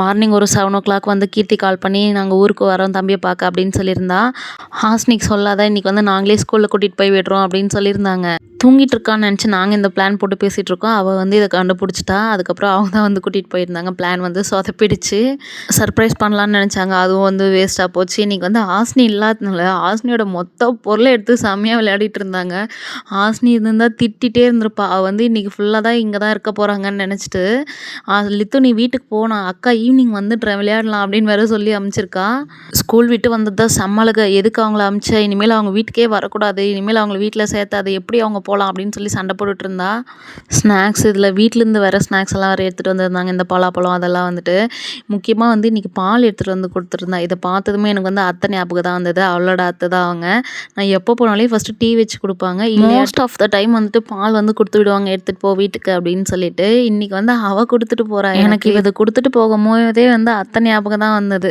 Morning ஒரு 7:00 வந்து கீர்த்தி கால் பண்ணி, "நாங்கள் ஊருக்கு வரோம் தம்பியை பார்க்க" அப்படின்னு சொல்லியிருந்தா. ஹாஸ்னிக்கு சொல்லாத, "இன்றைக்கி வந்து நாங்களே ஸ்கூலில் கூட்டிகிட்டு போய் விடுறோம்" அப்படின்னு சொல்லியிருந்தாங்க. தூங்கிட்டு இருக்கான்னு நினச்சி நாங்கள் இந்த பிளான் போட்டு பேசிகிட்டு இருக்கோம். அவள் வந்து இதை கண்டுபிடிச்சிட்டா. அதுக்கப்புறம் அவங்க தான் வந்து கூட்டிகிட்டு போயிருந்தாங்க. பிளான் வந்து சொதப்பிடுச்சு. சர்ப்ரைஸ் பண்ணலான்னு நினச்சாங்க. அதுவும் வந்து வேஸ்ட்டாக போச்சு. இன்றைக்கி வந்து ஹாஸ்னி இல்லாததுனால ஹாஸ்னியோட மொத்த பொருளை எடுத்து செம்மையாக விளையாடிட்டு இருந்தாங்க. ஹாஸ்னி இருந்தால் திட்டிகிட்டே இருந்திருப்பா. அவள் வந்து இன்றைக்கி ஃபுல்லாக தான் இங்கே தான் இருக்க போகிறாங்கன்னு நினச்சிட்டு, "லித்து நீ வீட்டுக்கு போனா அக்கா ஈவினிங் வந்துடுறேன் விளையாடலாம்" அப்படின்னு வேற சொல்லி அமுச்சிருக்கா. ஸ்கூல் விட்டு வந்தது தான் செம்மலுக. "எதுக்கு அவங்கள அமுச்ச? இனிமேல் அவங்க வீட்டுக்கே வரக்கூடாது. இனிமேல் அவங்கள வீட்டில் சேர்த்தாது. எப்படி அவங்க போகலாம்?" அப்படின்னு சொல்லி சண்டை போட்டுட்டு இருந்தா. ஸ்நாக்ஸ் இதில் வீட்டிலேருந்து வேறு ஸ்நாக்ஸ் எல்லாம் வேறு எடுத்துகிட்டு வந்திருந்தாங்க. இந்த பலாப்பழம் அதெல்லாம் வந்துட்டு முக்கியமாக வந்து இன்றைக்கி பால் எடுத்துகிட்டு வந்து கொடுத்துருந்தா. இதை பார்த்ததுமே எனக்கு வந்து அத்தை ஞாபகம் தான் வந்தது. அவளோட அத்தை தான் அவங்க. நான் எப்போ போனாலே ஃபஸ்ட்டு டீ வச்சு கொடுப்பாங்க. மோஸ்ட் ஆஃப் த டைம் வந்துட்டு பால் வந்து கொடுத்து விடுவாங்க, "எடுத்துகிட்டு போ வீட்டுக்கு" அப்படின்னு சொல்லிட்டு. இன்றைக்கி வந்து அவள் கொடுத்துட்டு போகிறா. எனக்கு இதை கொடுத்துட்டு போகும்போதே வந்து அத்தை ஞாபகம் தான் வந்தது.